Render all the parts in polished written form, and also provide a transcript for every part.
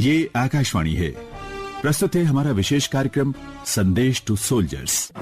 ये आकाशवाणी है। प्रस्तुत है हमारा विशेष कार्यक्रम संदेश टू सोल्जर्स।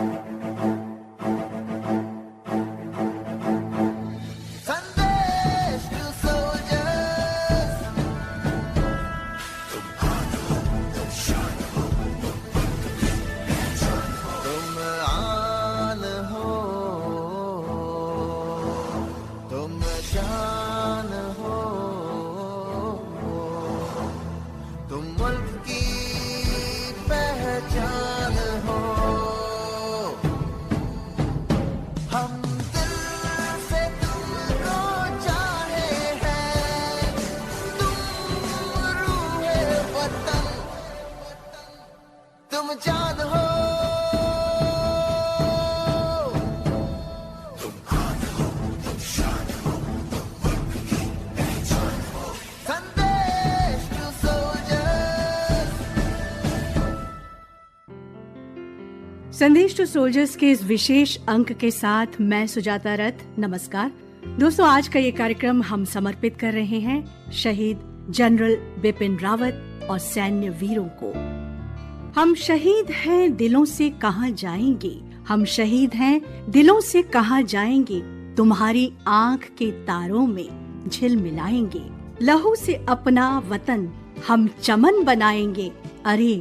संदेश टू सोल्जर्स के इस विशेष अंक के साथ मैं सुजाता रथ। नमस्कार दोस्तों, आज का ये कार्यक्रम हम समर्पित कर रहे हैं शहीद जनरल बिपिन रावत और सैन्य वीरों को। हम शहीद हैं दिलों से कहां जाएंगे, हम शहीद हैं दिलों से कहां जाएंगे, तुम्हारी आंख के तारों में झिलमिलाएंगे। लहू से अपना वतन हम चमन बनाएंगे, अरे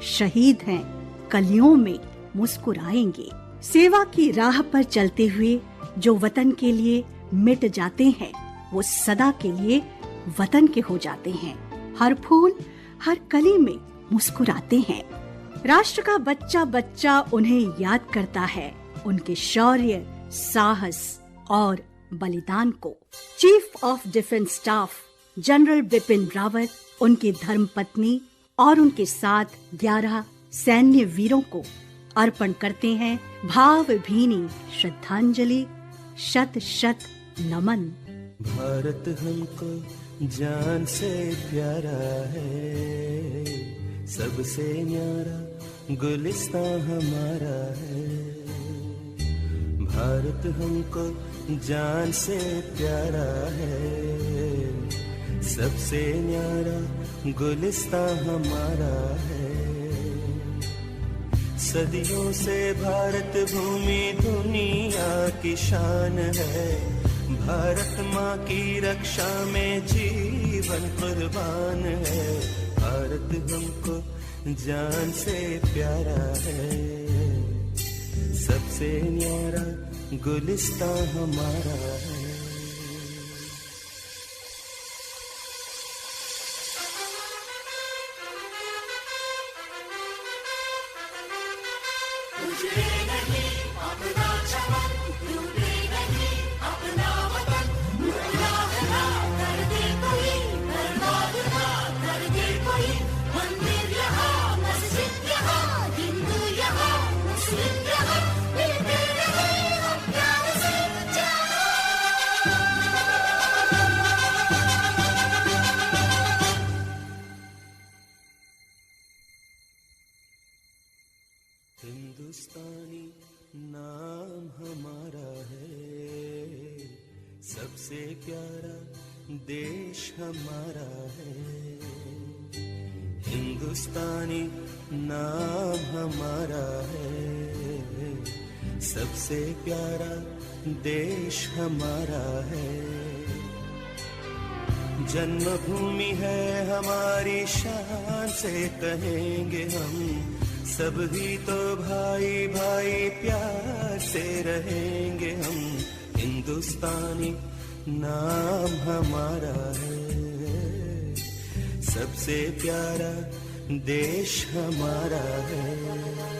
शहीद हैं कलियों में मुस्कुराएंगे। सेवा की राह पर चलते हुए जो वतन के लिए मिट जाते हैं वो सदा के लिए वतन के हो जाते हैं। हर फूल हर कली में मुस्कुराते हैं। राष्ट्र का बच्चा बच्चा उन्हें याद करता है, उनके शौर्य, साहस और बलिदान को। Chief of defence staff general Bipin Rawat, उनकी धर्मपत्नी और उनके साथ 11 सैन्य वीरों को अर्पण करते हैं भावभीनी श्रद्धांजलि। शत शत नमन। भारत हमको जान से प्यारा है, सबसे न्यारा गुलिस्तां हमारा है। भारत हमको जान से प्यारा है, सबसे न्यारा गुलिस्तां हमारा है। सदियों से भारत भूमि दुनिया की शान है, भारत माँ की रक्षा में जीवन कुर्बान है। भारत हमको जान से प्यारा है, सबसे न्यारा गुलिस्तां हमारा है। हिंदुस्तानी नाम हमारा है, सबसे प्यारा देश हमारा है। हिंदुस्तानी नाम हमारा है, सबसे प्यारा देश हमारा है। जन्मभूमि है हमारी, शान से कहेंगे हम, सब ही तो भाई भाई प्यार से रहेंगे हम। हिंदुस्तानी नाम हमारा है, सबसे प्यारा देश हमारा है।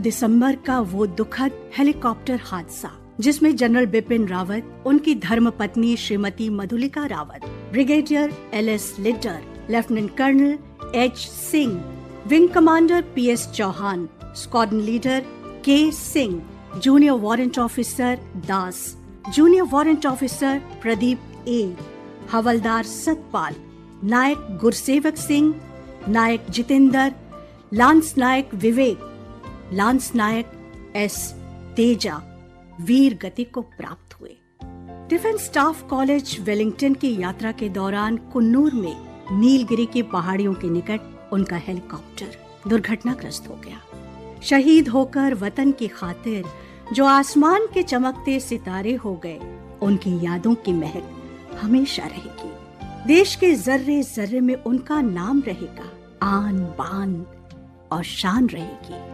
दिसंबर का वो दुखद हेलीकॉप्टर हादसा जिसमें जनरल बिपिन रावत, उनकी धर्मपत्नी Shrimati Madhulika Rawat, brigadier L S. Lidder, lieutenant colonel H. Singh, wing commander P S. Chauhan, squadron leader K. Singh, junior warrant officer Das, junior warrant officer Pradeep A, havildar Satpal, Naik Gursewak Singh, Naik Jitendra, lance Naik Vivek, lance Naik S. Teja वीर गति को प्राप्त हुए। डिफेंस स्टाफ कॉलेज वेलिंगटन की यात्रा के दौरान कुन्नूर में नीलगिरी की पहाड़ियों के निकट उनका हेलीकॉप्टर दुर्घटनाग्रस्त हो गया। शहीद होकर वतन की खातिर जो आसमान के चमकते सितारे हो गए, उनकी यादों की महक हमेशा रहेगी। देश के जर्रे जर्रे में उनका नाम रहेगा, आन बान और शान रहेगी।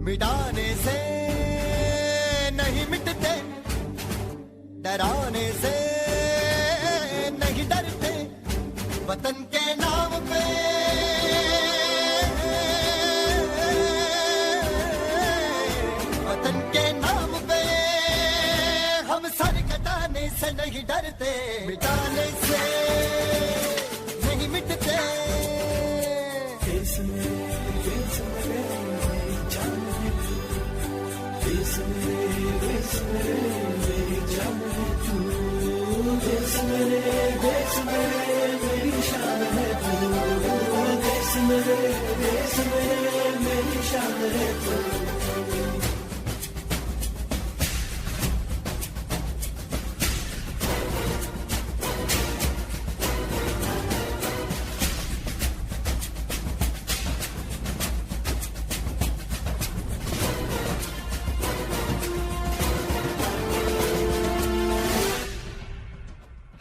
मिटाने से नहीं मिटते, डराने से नहीं डरते, वतन के नाम पे वतन के नाम पे हम सर कटाने से नहीं डरते, मिटाने से नहीं मिटते।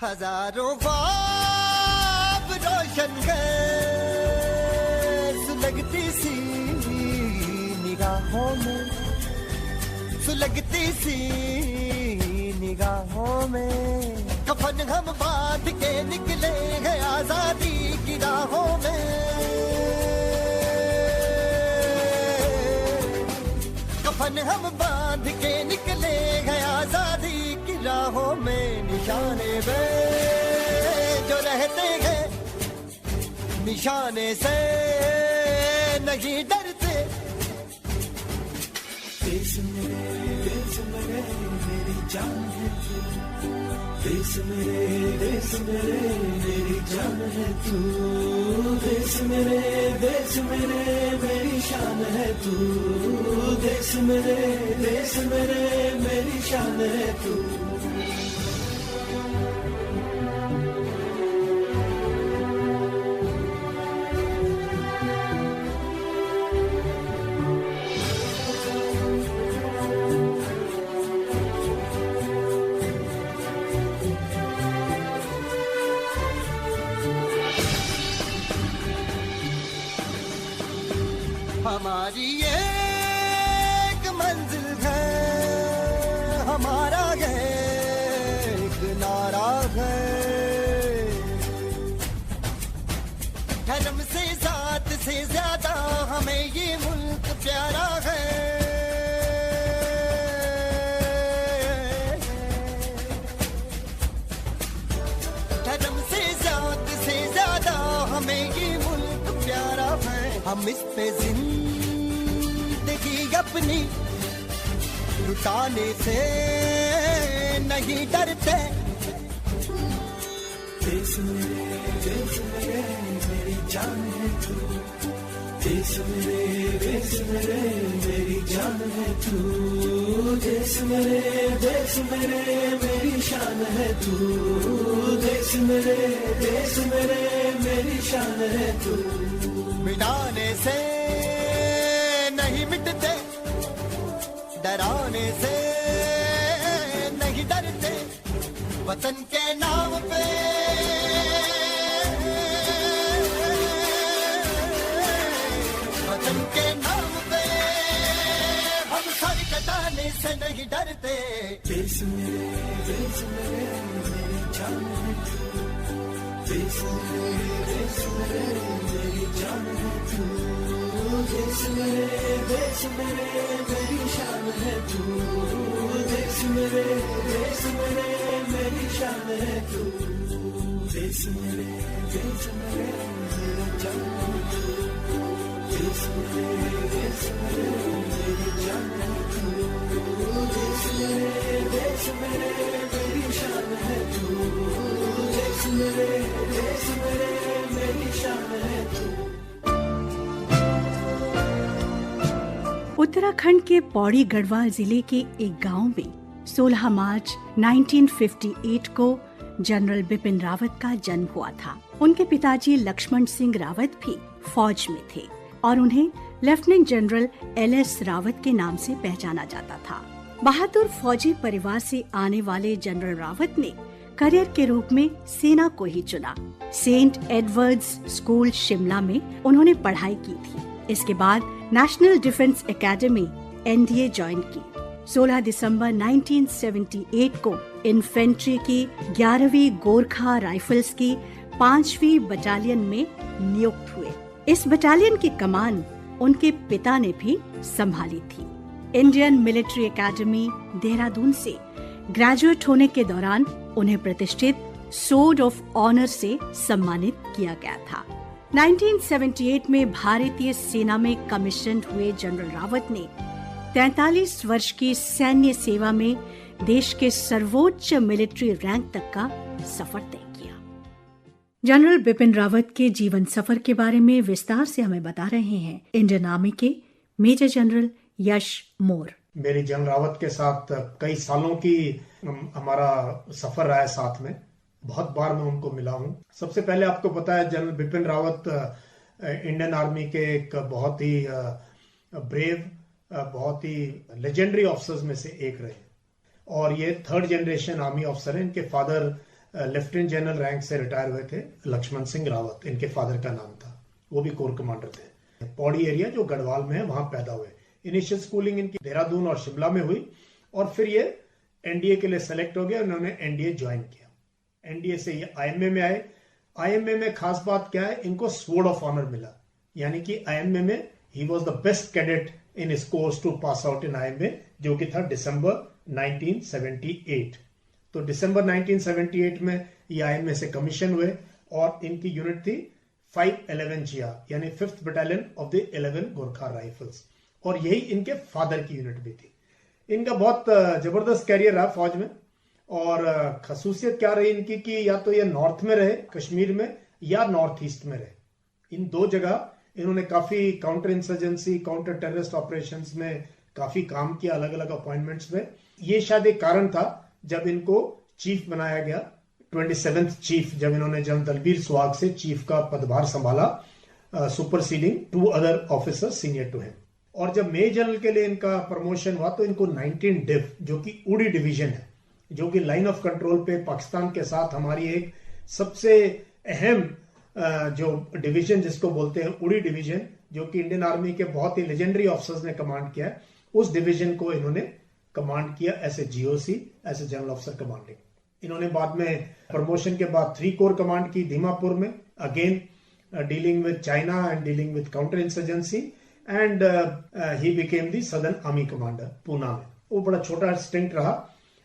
हजारों ख्वाब रोशन गए, सुलगती सी निगाहों में, सुलगती सी निगाहों में, कफन हम बांध के निकले हैं आजादी की राहों में, कफन हम बांध के निकले हैं आजादी की राहों में, निशाने पे जो रहते हैं निशाने से नहीं डरते। देश मेरे मेरी जान है तू, देश मेरे मेरी जान है तू, देश मेरे मेरी शान है तू, देश मेरे मेरी शान है तू। हमारी एक मंजिल है, हमारा एक नारा है, धर्म से जात से ज्यादा हमें ये मुल्क प्यारा है, धर्म से जात से ज्यादा हमें ये मुल्क प्यारा है। हम इस पे जिंदगी अपनी लुटाने से नहीं डरते, देश मेरे मेरी जान है तू, देश मेरे मेरी जान है तू, देश मेरे मेरी शान है तू, देश मेरे मेरी शान है तू। मिटाने से नहीं मिटते, डराने से नहीं डरते, वतन के नाम पे वतन के नाम पे हम सर कटाने से नहीं डरते। देश मेरे मेरी जान है तू, देश मेरे मेरी जान है तू, देश मेरे मेरी शान है तू, देश मेरे मेरी शान है तू, देश मेरे मेरी जान है तू, देश मेरे मेरी जान है तू, देश मेरे मेरी शान है तू, देश मेरे मेरी शान है तू। उत्तराखंड के पौड़ी गढ़वाल जिले के एक गांव में 16 मार्च 1958 को जनरल बिपिन रावत का जन्म हुआ था। उनके पिताजी लक्ष्मण सिंह रावत भी फौज में थे और उन्हें लेफ्टिनेंट जनरल LS रावत के नाम से पहचाना जाता था। बहादुर फौजी परिवार से आने वाले जनरल रावत ने करियर के रूप में सेना को ही चुना। सेंट एडवर्ड्स स्कूल शिमला में उन्होंने पढ़ाई की थी। इसके बाद national defence academy NDA join की। 16 दिसंबर 1978 को इन्फेंट्री की 11वीं गोरखा राइफल्स की 5वीं बटालियन में नियुक्त हुए। इस बटालियन की कमान उनके पिता ने भी संभाली थी। इंडियन मिलिट्री एकेडमी देहरादून से ग्रेजुएट होने के दौरान उन्हें प्रतिष्ठित सोर्ड ऑफ ऑनर से सम्मानित किया गया था। 1978 में भारतीय सेना में कमीशन्ड हुए जनरल रावत ने 43 वर्ष की सैन्य सेवा में देश के सर्वोच्च मिलिट्री रैंक तक का सफर तय किया। जनरल बिपिन रावत के जीवन सफर के बारे में विस्तार से हमें बता रहे हैं इंडियन आर्मी के मेजर जनरल यश मोर। मेरी जनरल रावत के साथ कई सालों की हमारा सफर रहा है साथ में। बहुत बार मैं उनको मिला हूं। सबसे पहले आपको पता है general Bipin Rawat Indian army के एक बहुत ही ब्रेव, बहुत ही लेजेंडरी ऑफिसर्स में से एक रहे और ये 3rd जनरेशन आर्मी ऑफिसर हैं। इनके फादर लेफ्टिनेंट जनरल रैंक से रिटायर हुए थे। लक्ष्मण सिंह रावत इनके फादर का नाम था, वो भी कोर कमांडर थे। पौड़ी एरिया जो गढ़वाल में है वहां पैदा हुए। इनिशियल स्कूलिंग इनकी देहरादून और शिमला में हुई और फिर ये NDA के लिए सेलेक्ट हो गए। उन्होंने NDA ज्वाइन किया। NDA से ये IMA में आए। IMA में खास बात क्या है, इनको स्वॉर्ड ऑफ ऑनर मिला, यानी कि IMA में ही was the best cadet in his course to pass out in IMA, जो कि था दिसंबर 1978। तो दिसंबर 1978 में ये IMA से कमीशन हुए और इनकी यूनिट थी 511 जिया, यानी 5th battalion of the 11 Gorkha rifles, और यही इनके फादर की यूनिट भी थी। इनका बहुत जबरदस्त कैरियर रहा फौज में और खसूसियत क्या रही इनकी कि या तो ये नॉर्थ में रहे कश्मीर में या नॉर्थ ईस्ट में रहे। इन दो जगह इन्होंने काफी counter insurgency, counter terrorist operations में काफी काम किया, अलग अलग अपॉइंटमेंट्स में। ये शायद एक कारण था जब इनको चीफ बनाया गया, 27th चीफ, जब इन्होंने जनरल दलबीर सुहाग से चीफ का पदभार संभाला, superseding 2 other officers senior to him. और जब मेजर जनरल के लिए इनका प्रमोशन हुआ तो इनको 19 डिव, जो कि उड़ी डिवीजन है, जो कि लाइन ऑफ कंट्रोल पे पाकिस्तान के साथ हमारी एक सबसे अहम जो डिवीजन जिसको बोलते हैं उड़ी डिवीजन, जो कि इंडियन आर्मी के बहुत ही लेजेंडरी ऑफिसर्स ने कमांड किया है, उस डिवीजन को इन्होंने कमांड किया as a GOC, as a general officer commanding. इन्होंने बाद में प्रमोशन के बाद 3 कोर कमांड की दीमापुर में, again dealing with China and dealing with counter insurgency, and he became the southern army commander Poona में। वो बड़ा छोटा स्टिंट रहा।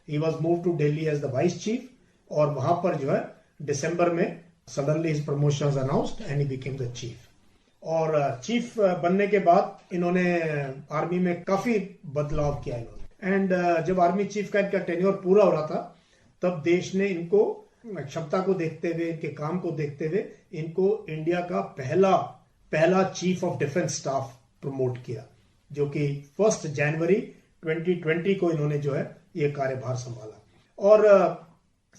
He was move to Delhi as the vice chief और वहां पर जो है दिसंबर में suddenly his promotion was announced and he became the chief. और चीफ बनने के बाद इन्होंने आर्मी में काफी बदलाव किया इन्होंने। एंड जब आर्मी चीफ का इनका टेन्योर पूरा हो रहा था तब देश ने इनको क्षमता को देखते हुए, इनके काम को देखते हुए इनको इंडिया का पहला chief of defence staff promote किया, जो कि 1 जनवरी 2020 को इन्होंने जो है ये कार्यभार संभाला। और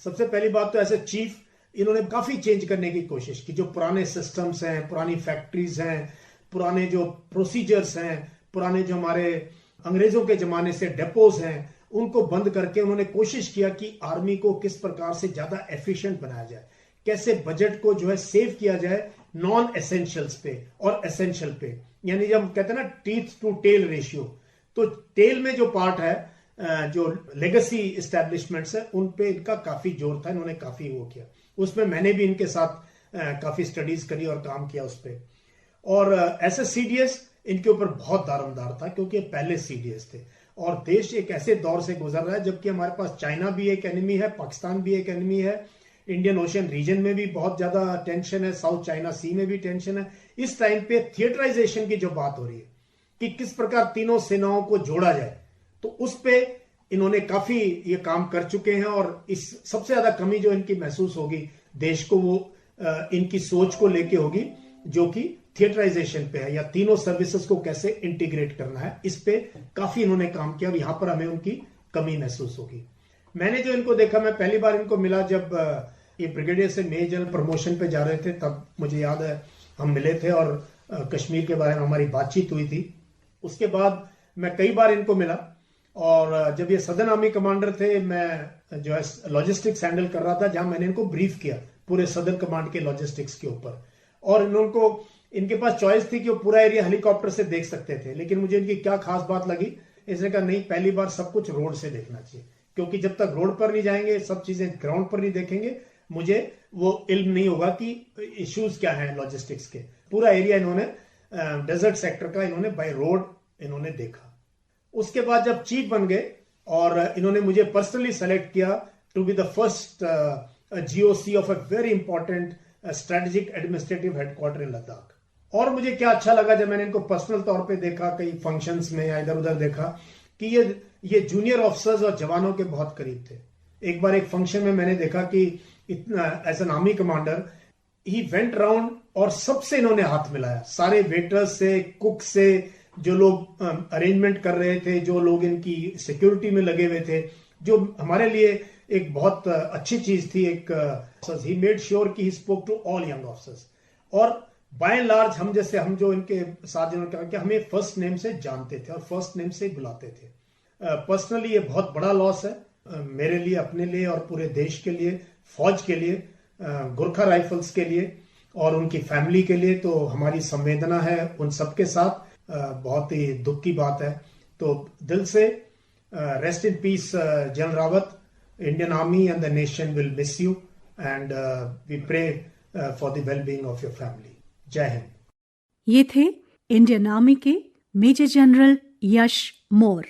सबसे पहली बात तो एज ए चीफ इन्होंने काफी चेंज करने की कोशिश की। जो पुराने सिस्टम्स हैं, पुरानी फैक्ट्रीज हैं, पुराने जो प्रोसीजर्स हैं, पुराने जो हमारे अंग्रेजों के जमाने से डेपोज हैं, उनको बंद करके उन्होंने कोशिश किया कि आर्मी को किस प्रकार से ज्यादा एफिशिएंट बनाया जाए, कैसे बजट को जो है सेव किया जाए नॉन एसेंशियल्स पे और एसेंशियल पे। यानी जब कहते हैं ना टीथ टू टेल रेशियो, तो टेल में जो पार्ट है, जो लेगेसी एस्टैब्लिशमेंट्स है, उन पे इनका काफी जोर था, इन्होंने काफी वो किया। उसमें मैंने भी इनके साथ काफी स्टडीज करी और काम किया उस पर। और ऐसे सीडीएस इनके ऊपर बहुत दारोमदार था, क्योंकि ये पहले सीडीएस थे और देश एक ऐसे दौर से गुजर रहा है जबकि हमारे पास चाइना भी एक एनिमी है, पाकिस्तान भी एक एनिमी है, इंडियन ओशन रीजन में भी बहुत ज्यादा टेंशन है, साउथ चाइना सी में भी टेंशन है। इस टाइम पे थिएटराइजेशन की जो बात हो रही है कि किस प्रकार तीनों सेनाओं को जोड़ा जाए, तो उस पे इन्होंने काफी ये काम कर चुके हैं। और इस सबसे ज्यादा कमी जो इनकी महसूस होगी देश को, वो इनकी सोच को लेके होगी, जो कि थिएटराइजेशन पे है, या तीनों सर्विसेज को कैसे इंटीग्रेट करना है, इस पे काफी इन्होंने काम किया और यहां पर हमें उनकी कमी महसूस होगी। मैंने जो इनको देखा, मैं पहली बार इनको मिला जब ये ब्रिगेडियर से मेजर जनरल प्रमोशन पे जा रहे थे, तब मुझे याद है हम मिले थे और कश्मीर के बारे में हमारी बातचीत हुई थी। उसके बाद मैं कई बार इनको मिला, और जब ये सदर्न आर्मी कमांडर थे, मैं जो है लॉजिस्टिक्स हैंडल कर रहा था, जहां मैंने इनको ब्रीफ किया पूरे सदर्न कमांड के लॉजिस्टिक्स के ऊपर। और इनके पास चॉइस थी कि वो पूरा एरिया हेलीकॉप्टर से देख सकते थे, लेकिन मुझे इनकी क्या खास बात लगी, इसने कहा नहीं, पहली बार सब कुछ रोड से देखना चाहिए, क्योंकि जब तक रोड पर नहीं जाएंगे, सब चीजें ग्राउंड पर नहीं देखेंगे, मुझे वो इल्म नहीं होगा कि इश्यूज क्या हैं लॉजिस्टिक्स के। पूरा एरिया इन्होंने डेजर्ट सेक्टर का इन्होंने बाय रोड इन्होंने देखा। उसके बाद जब चीफ बन गए और इन्होंने मुझे पर्सनली सेलेक्ट किया to be the first GOC of a very important strategic administrative headquarters in Ladakh. और मुझे क्या अच्छा लगा जब मैंने इनको पर्सनल तौर पे देखा, कई फंक्शंस में या इधर उधर देखा, कि ये जूनियर ऑफिसर्स और जवानों के बहुत करीब थे। एक बार एक फंक्शन में मैंने देखा कि इतना as an army commander he went round और सबसे इन्होंने हाथ मिलाया, सारे वेटर्स से, कुक से, जो लोग अरेंजमेंट कर रहे थे, जो लोग इनकी सिक्योरिटी में लगे हुए थे, जो हमारे लिए एक बहुत अच्छी चीज थी। ही मेड श्योर कि he spoke to all young officers. और बाय एंड लार्ज हम जो इनके साथ जिन्होंने कहा कि हमें फर्स्ट नेम से जानते थे और फर्स्ट नेम से बुलाते थे। पर्सनली ये बहुत बड़ा लॉस है मेरे लिए, अपने लिए और पूरे देश के लिए, फौज के लिए, गोरखा राइफल्स के लिए और उनकी फैमिली के लिए। तो हमारी संवेदना है उन सबके साथ। बहुत ही दुख की बात है। तो दिल से rest in peace general Rawat. Indian army and the nation will miss you and we pray for the well being of your family. Jai Hind. ये थे इंडियन आर्मी के major general Yash Mor.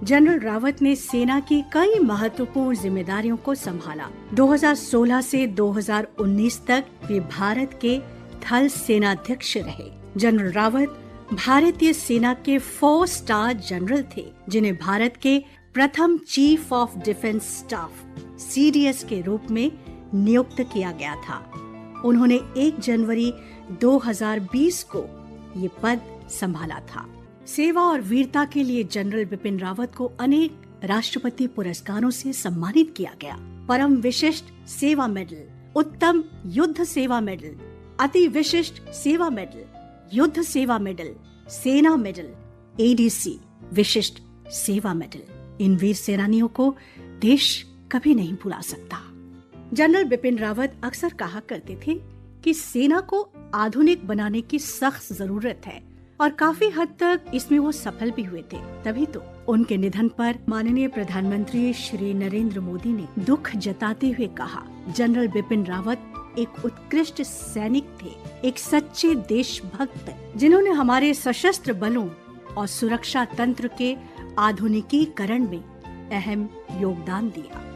General Rawat ने सेना की कई महत्वपूर्ण जिम्मेदारियों को संभाला। 2016 से 2019 तक वे भारत के थल सेनाध्यक्ष रहे। जनरल रावत भारतीय सेना के 4 स्टार जनरल थे, जिन्हें भारत के प्रथम chief of defence staff CDS के रूप में नियुक्त किया गया था। उन्होंने 1 जनवरी 2020 को ये पद संभाला था। सेवा और वीरता के लिए जनरल बिपिन रावत को अनेक राष्ट्रपति पुरस्कारों से सम्मानित किया गया। परम विशिष्ट सेवा मेडल, उत्तम युद्ध सेवा मेडल, अति विशिष्ट सेवा मेडल, युद्ध सेवा मेडल, सेना मेडल, एडीसी विशिष्ट सेवा मेडल। इन वीर सेनानियों को देश कभी नहीं भुला सकता। जनरल बिपिन रावत अक्सर कहा करते थे कि सेना को आधुनिक बनाने की सख्त जरूरत है, और काफी हद तक इसमें वो सफल भी हुए थे। तभी तो उनके निधन पर माननीय प्रधानमंत्री श्री नरेंद्र मोदी ने दुख जताते हुए कहा, जनरल बिपिन रावत एक उत्कृष्ट सैनिक थे, एक सच्चे देशभक्त, जिन्होंने हमारे सशस्त्र बलों और सुरक्षा तंत्र के आधुनिकीकरण में अहम योगदान दिया।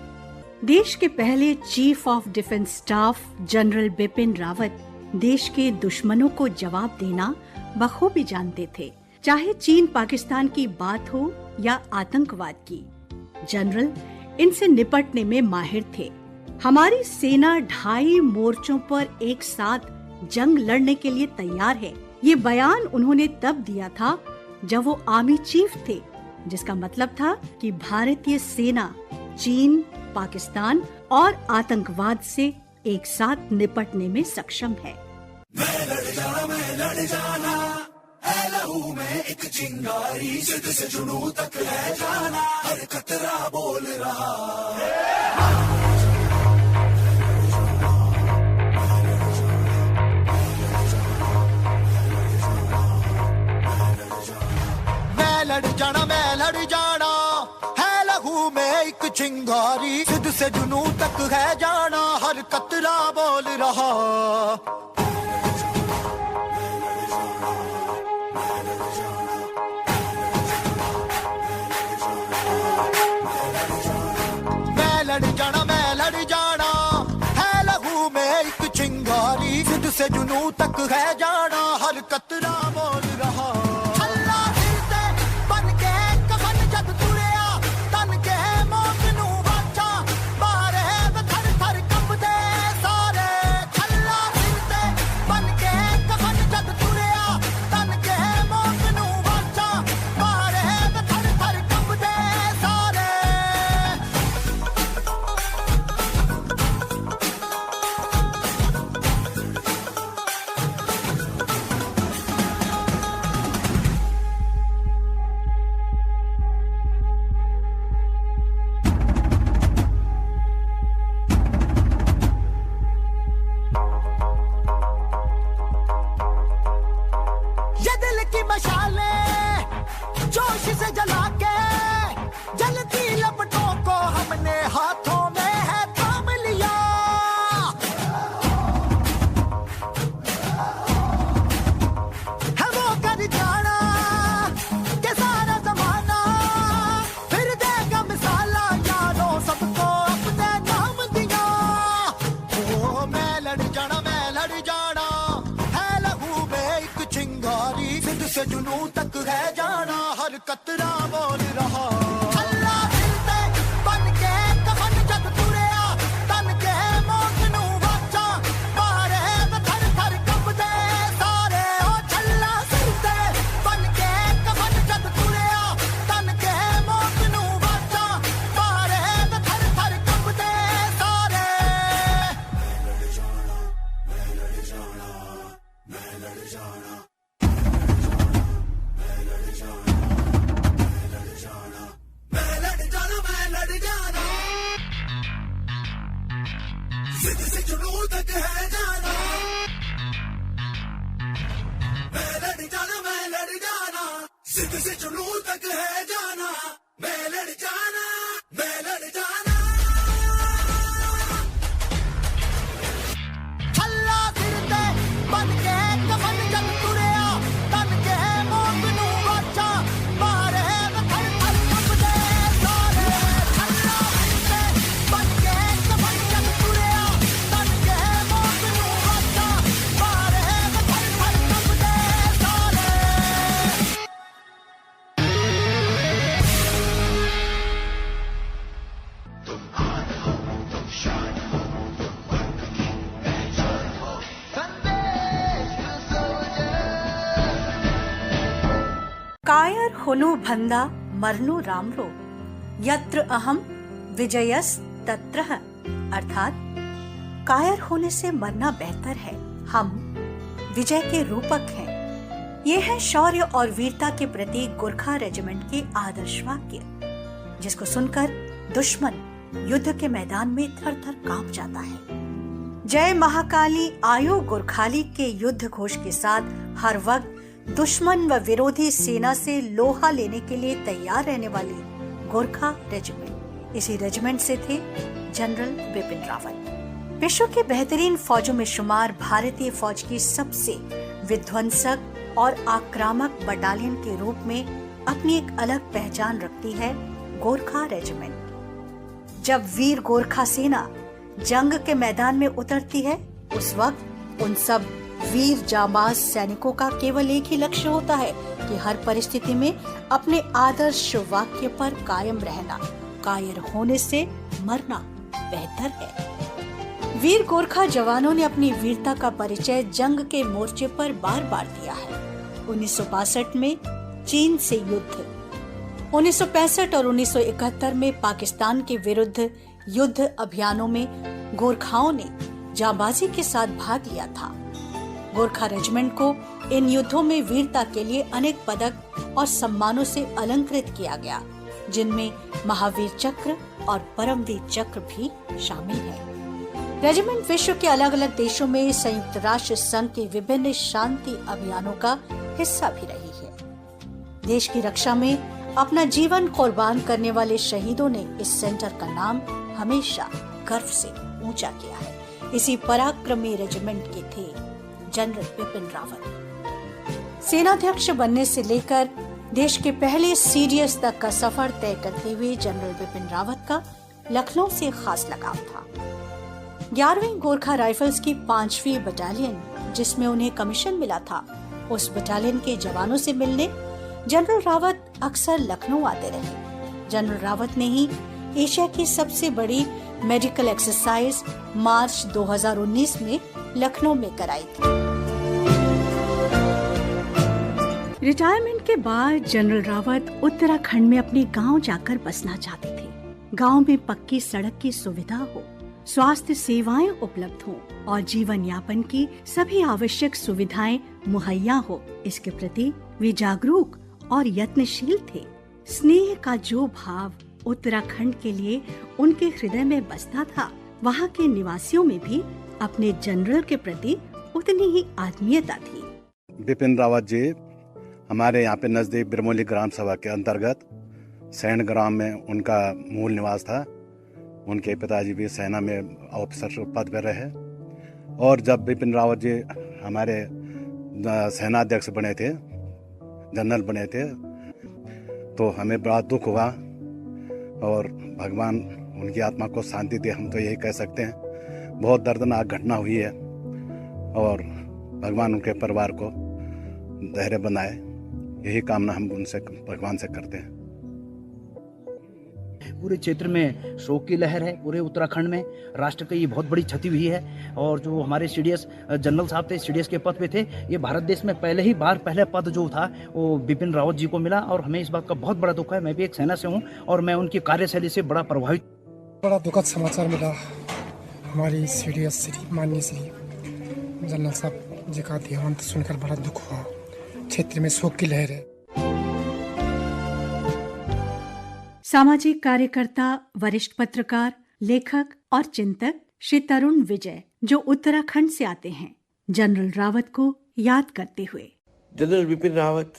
देश के पहले chief of defence staff general Bipin Rawat देश के दुश्मनों को जवाब देना बखूबी जानते थे, चाहे चीन पाकिस्तान की बात हो या आतंकवाद की। जनरल इनसे निपटने में माहिर थे। हमारी सेना 2.5 मोर्चों पर एक साथ जंग लड़ने के लिए तैयार है, ये बयान उन्होंने तब दिया था जब वो आर्मी चीफ थे, जिसका मतलब था कि भारतीय सेना चीन, पाकिस्तान और आतंकवाद से एक साथ निपटने में सक्षम है। मैं लड़ जाना है लहू में एक चिंगारी, जिद से जुनून तक है जाना, हर कतरा बोल रहा मैं लड़ जाना है लहू में एक चिंगारी, जिद से जुनून तक है जाना, हर कतरा बोल रहा। मैं लड़ जाना है लहू में एक चिंगारी, जिद से जुनून तक है जाना, हर कतरा बोल रहा। से जुनून तक है जाना, हर कतरा बोल रहा। कायर हुनु भंदा मरनु रामरो, यत्र अहम विजयस तत्रह। अर्थात कायर होने से मरना बेहतर है, हम विजय के रूपक हैं। ये है शौर्य और वीरता के प्रतीक गोरखा रेजिमेंट के आदर्श वाक्य, जिसको सुनकर दुश्मन युद्ध के मैदान में थर थर कांप जाता है। जय महाकाली आयो गोरखाली के युद्ध घोष के साथ हर वक्त दुश्मन व विरोधी सेना से लोहा लेने के लिए तैयार रहने वाली गोरखा रेजिमेंट, इसी रेजिमेंट से थे जनरल बिपिन रावत। विश्व के बेहतरीन फौजों में शुमार भारतीय फौज की सबसे विध्वंसक और आक्रामक बटालियन के रूप में अपनी एक अलग पहचान रखती है गोरखा रेजिमेंट। जब वीर गोरखा सेना जंग के मैदान में उतरती है, उस वक्त उन सब वीर जांबाज सैनिकों का केवल एक ही लक्ष्य होता है कि हर परिस्थिति में अपने आदर्श वाक्य पर कायम रहना, कायर होने से मरना बेहतर है। वीर गोरखा जवानों ने अपनी वीरता का परिचय जंग के मोर्चे पर बार बार दिया है। 1962 में चीन से युद्ध, 1965 और 1971 में पाकिस्तान के विरुद्ध युद्ध अभियानों में गोरखाओं ने जांबाजी के साथ भाग लिया था। गोरखा रेजिमेंट को इन युद्धों में वीरता के लिए अनेक पदक और सम्मानों से अलंकृत किया गया, जिनमें महावीर चक्र और परमवीर चक्र भी शामिल है। रेजिमेंट विश्व के अलग अलग देशों में संयुक्त राष्ट्र संघ के विभिन्न शांति अभियानों का हिस्सा भी रही है। देश की रक्षा में अपना जीवन कुर्बान करने वाले शहीदों ने इस सेंटर का नाम हमेशा गर्व से ऊंचा किया है। इसी पराक्रमी रेजिमेंट के थे जनरल बिपिन रावत। सेनाध्यक्ष बनने से लेकर देश के पहले सीडीएस तक का सफर तय करते हुए जनरल बिपिन रावत का लखनऊ से खास लगाव था। 11वीं गोरखा राइफल्स की 5वीं बटालियन, जिसमें उन्हें कमीशन मिला था, उस बटालियन के जवानों से मिलने जनरल रावत अक्सर लखनऊ आते रहे। जनरल रावत ने ही एशिया की सबसे बड़ी मेडिकल एक्सरसाइज मार्च 2019 में लखनऊ में कराई थी। रिटायरमेंट के बाद जनरल रावत उत्तराखंड में अपने गांव जाकर बसना चाहते थे। गांव में पक्की सड़क की सुविधा हो, स्वास्थ्य सेवाएं उपलब्ध हो और जीवन यापन की सभी आवश्यक सुविधाएं मुहैया हो, इसके प्रति वे जागरूक और यत्नशील थे। स्नेह का जो भाव उत्तराखंड के लिए उनके हृदय में बसता था, वहाँ के निवासियों में भी अपने जनरल के प्रति उतनी ही आत्मीयता थी। बिपिन रावत जी हमारे यहाँ पे नजदीक बिरमोली ग्राम सभा के अंतर्गत सैन ग्राम में उनका मूल निवास था। उनके पिताजी भी सेना में ऑफिसर पद पर रहे और जब बिपिन रावत जी हमारे सेनाध्यक्ष बने थे, जनरल बने थे, तो हमें बड़ा दुख हुआ और भगवान उनकी आत्मा को शांति दे, हम तो यही कह सकते हैं। बहुत दर्दनाक घटना हुई है और भगवान उनके परिवार को धैर्य बनाए, यही कामना हम उनसे भगवान से करते हैं। पूरे क्षेत्र में शोक की लहर है। पूरे उत्तराखंड में राष्ट्र की ये बहुत बड़ी क्षति हुई है और जो हमारे सीडीएस जनरल साहब थे, सीडीएस के पद पे थे, ये भारत देश में पहले पद जो था वो बिपिन रावत जी को मिला और हमें इस बात का बहुत बड़ा दुख है। मैं भी एक सेना से हूँ और मैं उनकी कार्यशैली से बड़ा प्रभावित। बड़ा दुखद समाचार मिला हमारी सीडीएस श्री माननीय श्री जनरल साहब जी का देहांत सुनकर बड़ा दुख हुआ। क्षेत्र में शोक की लहर है। सामाजिक कार्यकर्ता, वरिष्ठ पत्रकार, लेखक और चिंतक श्री तरुण विजय, जो उत्तराखंड से आते हैं, जनरल रावत को याद करते हुए। जनरल बिपिन रावत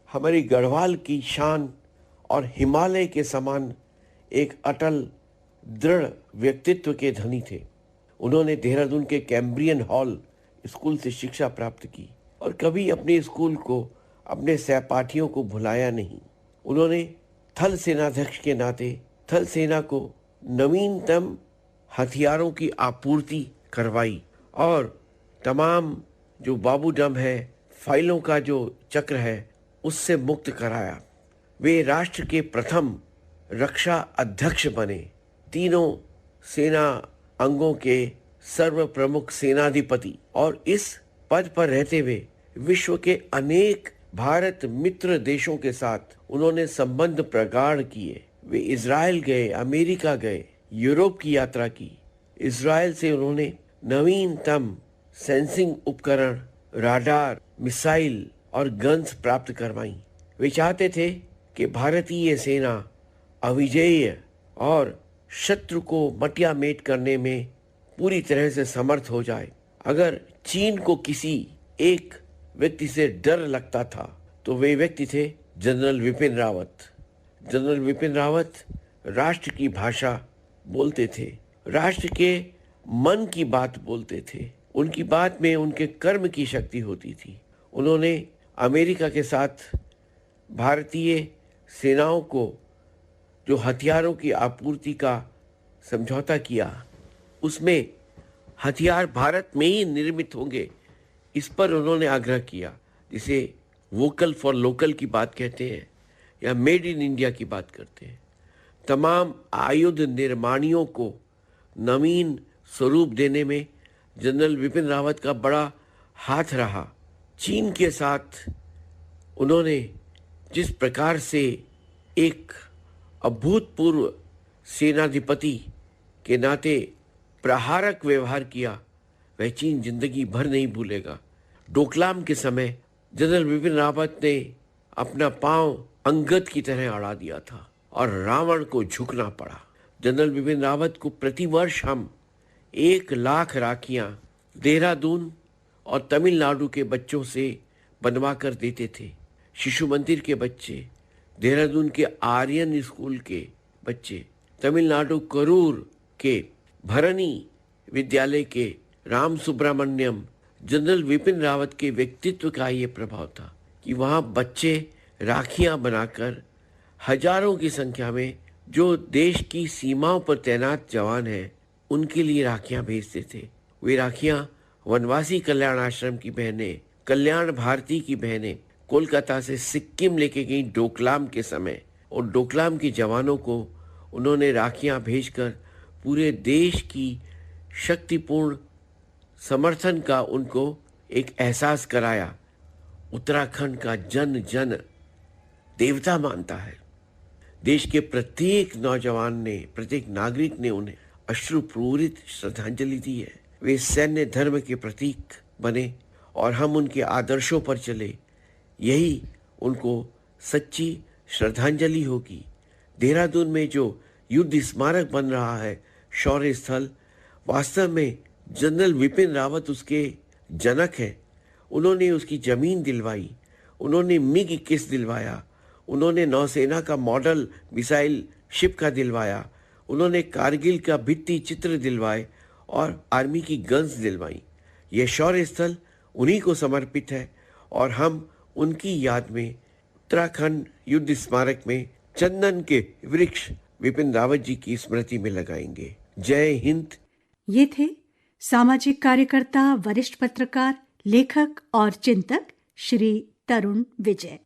हमारी गढ़वाल की शान और हिमालय के समान एक अटल दृढ़ व्यक्तित्व के धनी थे। उन्होंने देहरादून के कैम्ब्रियन हॉल स्कूल से शिक्षा प्राप्त की और कभी अपने स्कूल को, अपने सहपाठियों को भुलाया नहीं। उन्होंने थल सेनाध्यक्ष के नाते थल सेना को नवीनतम हथियारों की आपूर्ति करवाई और तमाम जो बाबूडम है, फाइलों का जो चक्र है, उससे मुक्त कराया। वे राष्ट्र के प्रथम रक्षा अध्यक्ष बने। तीनों सेना अंगों के सर्व प्रमुख सेनाधिपति और इस पद पर रहते हुए विश्व के अनेक भारत मित्र देशों के साथ उन्होंने संबंध प्रगाढ़ किए। वे इजराइल गए, अमेरिका गए, यूरोप की यात्रा की। इजराइल से उन्होंने नवीनतम सेंसिंग उपकरण, राडार, मिसाइल और गन्स प्राप्त करवाई। वे चाहते थे कि भारतीय सेना अविजेय और शत्रु को मटियामेट करने में पूरी तरह से समर्थ हो जाए। अगर चीन को किसी एक व्यक्ति से डर लगता था तो वे व्यक्ति थे जनरल बिपिन रावत। जनरल बिपिन रावत राष्ट्र की भाषा बोलते थे, राष्ट्र के मन की बात बोलते थे। उनकी बात में उनके कर्म की शक्ति होती थी। उन्होंने अमेरिका के साथ भारतीय सेनाओं को जो हथियारों की आपूर्ति का समझौता किया, उसमें हथियार भारत में ही निर्मित होंगे, इस पर उन्होंने आग्रह किया, जिसे वोकल फॉर लोकल की बात कहते हैं या मेड इन इंडिया की बात करते हैं। तमाम आयुध निर्माणियों को नवीन स्वरूप देने में जनरल विपिन रावत का बड़ा हाथ रहा। चीन के साथ उन्होंने जिस प्रकार से एक अभूतपूर्व सेनाधिपति के नाते प्रहारक व्यवहार किया, वह चीन जिंदगी भर नहीं भूलेगा। डोकलाम के समय जनरल विपिन रावत ने अपना पांव अंगद की तरह अड़ा दिया था और रावण को झुकना पड़ा। जनरल विपिन रावत को प्रतिवर्ष हम 1 लाख राखियां देहरादून और तमिलनाडु के बच्चों से बनवा कर देते थे। शिशु मंदिर के बच्चे, देहरादून के आर्यन स्कूल के बच्चे, तमिलनाडु करूर के भरनी विद्यालय के राम सुब्रमण्यम, जनरल विपिन रावत के व्यक्तित्व का ये प्रभाव था कि वहाँ बच्चे राखियाँ बनाकर हजारों की संख्या में जो देश की सीमाओं पर तैनात जवान हैं उनके लिए राखियाँ भेजते थे। वे राखियाँ वनवासी कल्याण आश्रम की बहनें, कल्याण भारती की बहनें कोलकाता से सिक्किम लेके गई डोकलाम के समय, और डोकलाम के जवानों को उन्होंने राखियाँ भेजकर पूरे देश की शक्तिपूर्ण समर्थन का उनको एक एहसास कराया। उत्तराखंड का जन जन देवता मानता है। देश के प्रत्येक नौजवान ने, प्रत्येक नागरिक ने उन्हें अश्रुपूरित श्रद्धांजलि दी है। वे सैन्य धर्म के प्रतीक बने और हम उनके आदर्शों पर चले, यही उनको सच्ची श्रद्धांजलि होगी। देहरादून में जो युद्ध स्मारक बन रहा है, शौर्य स्थल, वास्तव में जनरल विपिन रावत उसके जनक हैं। उन्होंने उसकी जमीन दिलवाई, उन्होंने MiG-21 दिलवाया, उन्होंने नौसेना का मॉडल मिसाइल शिप का दिलवाया, उन्होंने कारगिल का भित्ति चित्र दिलवाए और आर्मी की गन्स दिलवाई। यह शौर्य स्थल उन्हीं को समर्पित है और हम उनकी याद में उत्तराखंड युद्ध स्मारक में चंदन के वृक्ष विपिन रावत जी की स्मृति में लगाएंगे। जय हिंद। ये थे सामाजिक कार्यकर्ता, वरिष्ठ पत्रकार, लेखक और चिंतक श्री तरुण विजय।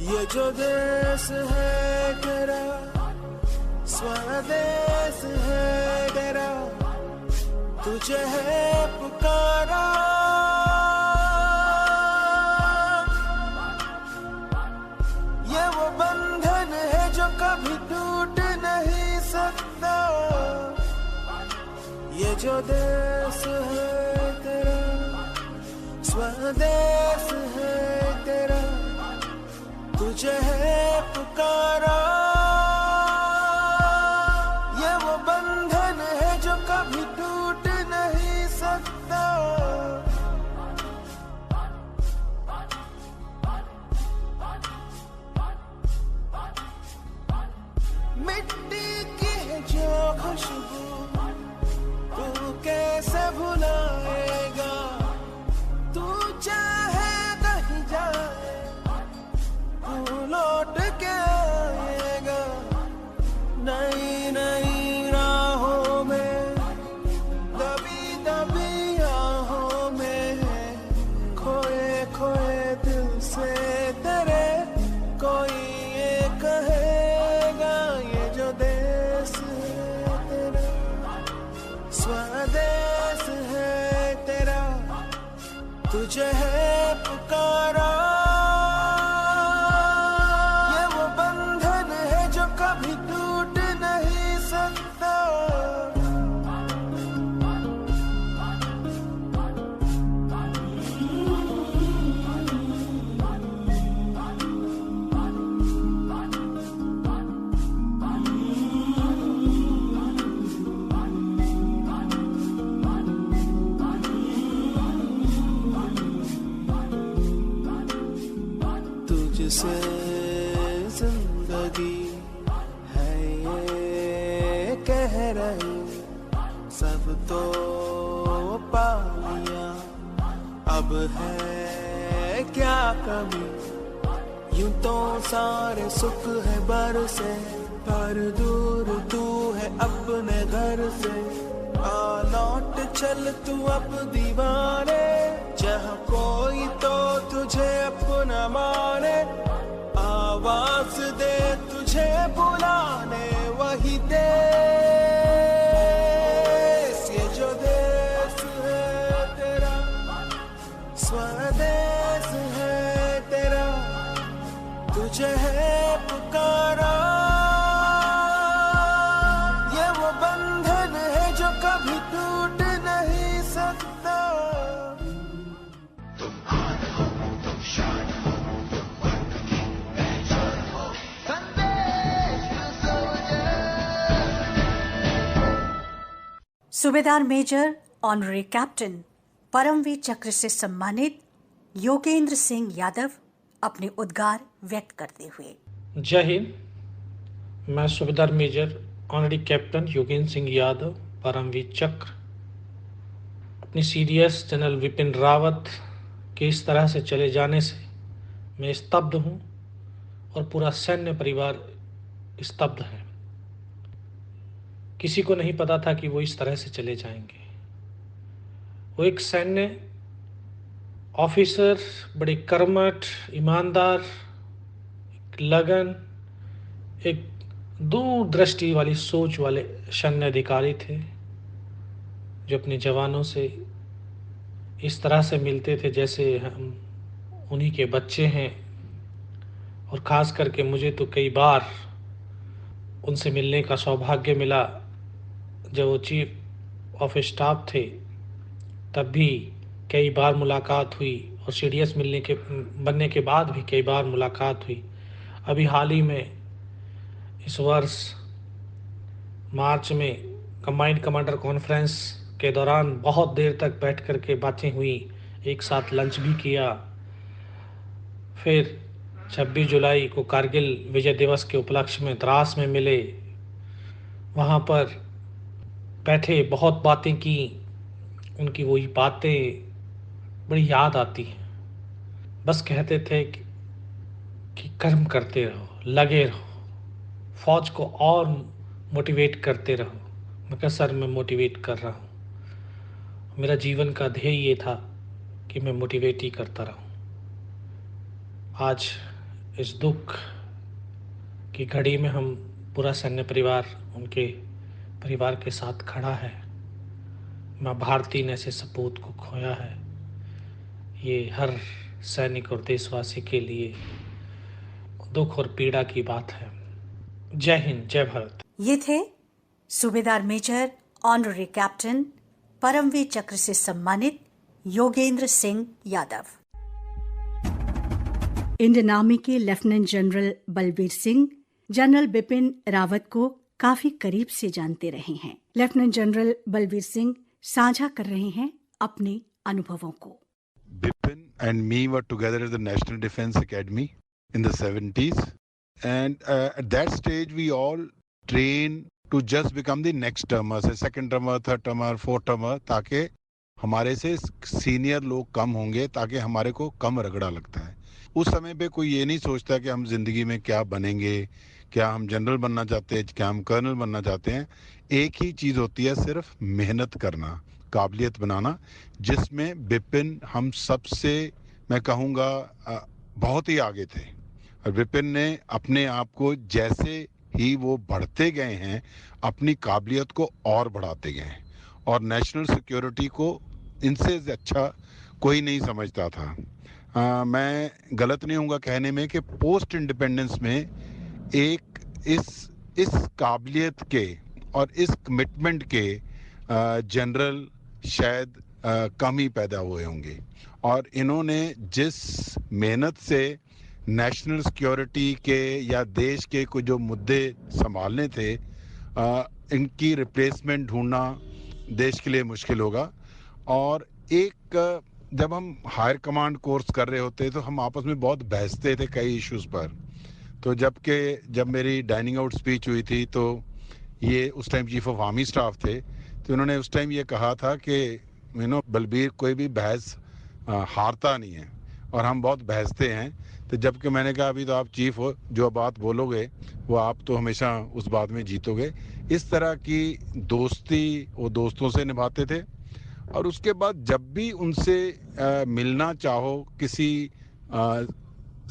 ये जो देश है तेरा, स्वदेश है तेरा, तुझे है पुकारा। ये वो बंधन है जो कभी टूट नहीं सकता। ये जो देश है तेरा, स्वदेश है तेरा, तुझे है पुकारा। ये वो बंधन है जो कभी टूट नहीं सकता। मिट्टी की है जो खुशबू तू कैसे भुलाएगा। तू चाहे कहीं जाए लौट के आएगा। नई नई राहों में, दबी दबी राहों में, खोए खोए दिल से तेरे कोई ये कहेगा। ये जो देश है तेरा, स्वदेश है तेरा, तुझे है पुकारा। तो पा लिया, अब है क्या कमी, यूं तो सारे सुख है बरसे, पर दूर तू है अपने घर से। आ लौट चल तू अब दीवाने, जहाँ कोई तो तुझे अपना माने, आवाज दे तुझे बुलाने वही देश, ये जो देश है तेरा, स्वदेश है तेरा, तुझे है पुकारा, ये वो बंधन है जो कभी टूट नहीं सकता। सूबेदार मेजर ऑनरी कैप्टन परमवीर चक्र से सम्मानित योगेंद्र सिंह यादव अपने उद्गार व्यक्त करते हुए। जय हिंद। मैं Subedar major honorary captain Yogendra Singh Yadav Paramvir Chakra अपनी सीडीएस जनरल विपिन रावत के इस तरह से चले जाने से मैं स्तब्ध हूँ और पूरा सैन्य परिवार स्तब्ध है। किसी को नहीं पता था कि वो इस तरह से चले जाएंगे। वो एक सैन्य ऑफिसर, बड़े कर्मठ, ईमानदार, एक लगन, एक दूरदृष्टि वाली सोच वाले सैन्य अधिकारी थे, जो अपने जवानों से इस तरह से मिलते थे जैसे हम उन्हीं के बच्चे हैं। और ख़ास करके मुझे तो कई बार उनसे मिलने का सौभाग्य मिला। जब वो चीफ ऑफ स्टाफ थे तब भी कई बार मुलाकात हुई और सीडीएस बनने के बाद भी कई बार मुलाकात हुई। अभी हाल ही में इस वर्ष मार्च में कंबाइंड कमांडर कॉन्फ्रेंस के दौरान बहुत देर तक बैठ कर के बातें हुई, एक साथ लंच भी किया। फिर 26 जुलाई को कारगिल विजय दिवस के उपलक्ष्य में द्रास में मिले, वहाँ पर बैठे, बहुत बातें की। उनकी वही बातें बड़ी याद आती हैं। बस कहते थे कि कर्म करते रहो, लगे रहो, फौज को और मोटिवेट करते रहो। मैं कहा सर, मैं मोटिवेट कर रहा हूँ। मेरा जीवन का ध्येय ये था कि मैं मोटिवेट ही करता रहूँ। आज इस दुख की घड़ी में हम पूरा सैन्य परिवार उनके परिवार के साथ खड़ा है। माँ भारती ने ऐसे सपूत को खोया है। ये हर सैनिक और देशवासी के लिए दुख और पीड़ा की बात है। जय हिंद, जय भारत। ये थे सूबेदार मेजर ऑनरी कैप्टन परमवीर चक्र से सम्मानित योगेंद्र सिंह यादव। इंडियन आर्मी के lieutenant general Balbir Singh general Bipin Rawat को काफी करीब से जानते रहे हैं। लेफ्टिनेंट जनरल बलबीर सिंह साझा कर रहे हैं अपने अनुभवों को। Bipin and me were together at the National Defense Academy in the 70s, and at that stage we all trained to just become the next termer, say second termer, third termer, fourth termer, ताकि हमारे से senior लोग कम होंगे, ताकि हमारे को कम रगड़ा लगता है। उस समय पे कोई ये नहीं सोचता कि हम जिंदगी में क्या बनेंगे, क्या हम जनरल बनना चाहते हैं, क्या हम कर्नल बनना चाहते हैं। एक ही चीज़ होती है, सिर्फ मेहनत करना, काबिलियत बनाना, जिसमें बिपिन हम सबसे, मैं कहूँगा, बहुत ही आगे थे। और बिपिन ने अपने आप को जैसे ही वो बढ़ते गए हैं, अपनी काबिलियत को और बढ़ाते गए हैं। और नेशनल सिक्योरिटी को इनसे अच्छा कोई नहीं समझता था। मैं गलत नहीं हूँगा कहने में कि पोस्ट इंडिपेंडेंस में एक इस काबिलियत के और इस कमिटमेंट के जनरल शायद कम ही पैदा हुए होंगे। और इन्होंने जिस मेहनत से नेशनल सिक्योरिटी के या देश के कुछ जो मुद्दे संभालने थे, इनकी रिप्लेसमेंट ढूंढना देश के लिए मुश्किल होगा। और एक जब हम हायर कमांड कोर्स कर रहे होते तो हम आपस में बहुत बहसते थे कई इश्यूज़ पर। तो जब मेरी डाइनिंग आउट स्पीच हुई थी, तो ये उस time chief of army staff थे, तो उन्होंने उस टाइम ये कहा था कि बलबीर कोई भी बहस हारता नहीं है और हम बहुत बहसते हैं। तो जबकि मैंने कहा अभी तो आप चीफ हो, जो बात बोलोगे वो आप तो हमेशा उस बात में जीतोगे। इस तरह की दोस्ती वो दोस्तों से निभाते थे। और उसके बाद जब भी उनसे मिलना चाहो किसी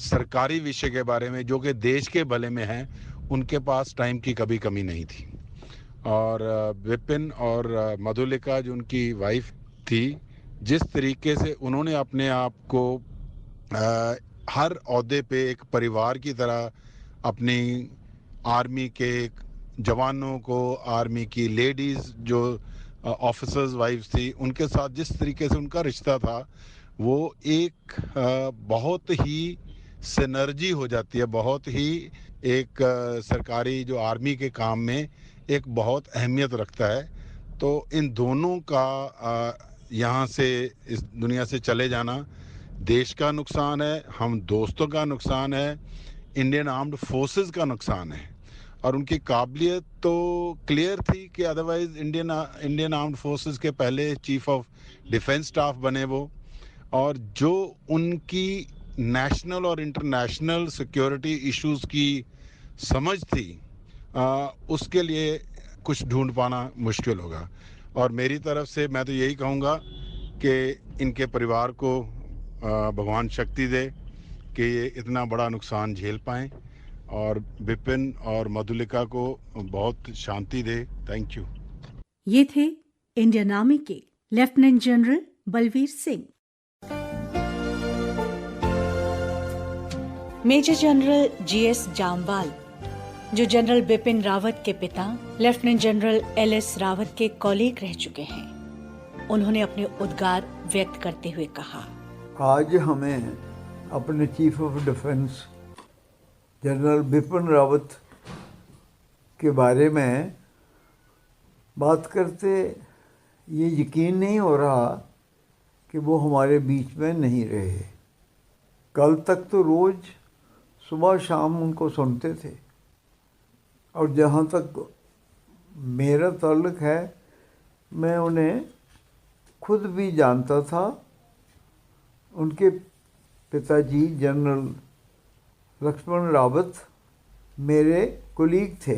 सरकारी विषय के बारे में जो कि देश के भले में है, उनके पास टाइम की कभी कमी नहीं थी। और विपिन और मधुलिका जो उनकी वाइफ थी, जिस तरीके से उन्होंने अपने आप को हर ओहदे पे एक परिवार की तरह अपनी आर्मी के जवानों को, आर्मी की लेडीज़ जो ऑफिसर्स वाइफ्स थी, उनके साथ जिस तरीके से उनका रिश्ता था, वो एक बहुत ही सिनर्जी हो जाती है, बहुत ही एक सरकारी जो आर्मी के काम में एक बहुत अहमियत रखता है। तो इन दोनों का यहाँ से इस दुनिया से चले जाना देश का नुकसान है, हम दोस्तों का नुकसान है, इंडियन आर्म्ड फोर्सेस का नुकसान है। और उनकी काबिलियत तो क्लियर थी कि अदरवाइज इंडियन आर्म्ड फोर्सेस के पहले चीफ ऑफ डिफेंस स्टाफ बने वो, और जो उनकी नेशनल और इंटरनेशनल सिक्योरिटी इश्यूज की समझ थी, उसके लिए कुछ ढूंढ पाना मुश्किल होगा। और मेरी तरफ से मैं तो यही कहूँगा कि इनके परिवार को भगवान शक्ति दे कि ये इतना बड़ा नुकसान झेल पाएँ, और विपिन और मधुलिका को बहुत शांति दे। Thank you. ये थे इंडियन आर्मी के lieutenant general Balvir Singh. Major general GS Jamwal, जो जनरल बिपिन रावत के पिता लेफ्टिनेंट जनरल एलएस रावत के कॉलीग रह चुके हैं, उन्होंने अपने उद्गार व्यक्त करते हुए कहा, आज हमें अपने chief of defence general Bipin Rawat के बारे में बात करते ये यकीन नहीं हो रहा कि वो हमारे बीच में नहीं रहे। कल तक तो रोज़ सुबह शाम उनको सुनते थे, और जहाँ तक मेरा ताल्लुक़ है, मैं उन्हें खुद भी जानता था। उनके पिताजी जनरल लक्ष्मण रावत मेरे कोलीग थे।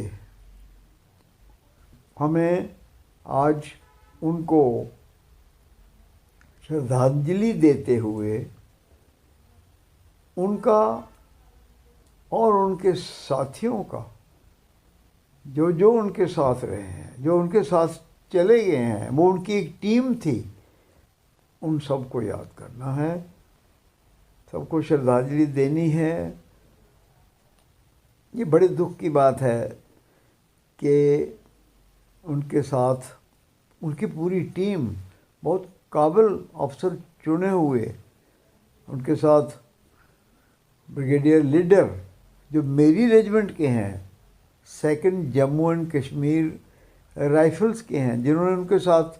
हमें आज उनको श्रद्धांजलि देते हुए उनका और उनके साथियों का, जो उनके साथ रहे हैं, जो उनके साथ चले गए हैं, वो उनकी एक टीम थी, उन सबको याद करना है, सबको श्रद्धांजलि देनी है। ये बड़े दुख की बात है कि उनके साथ उनकी पूरी टीम, बहुत काबिल अफसर चुने हुए, उनके साथ ब्रिगेडियर लीडर जो मेरी रेजिमेंट के हैं, second Jammu and Kashmir rifles के हैं, जिन्होंने उनके साथ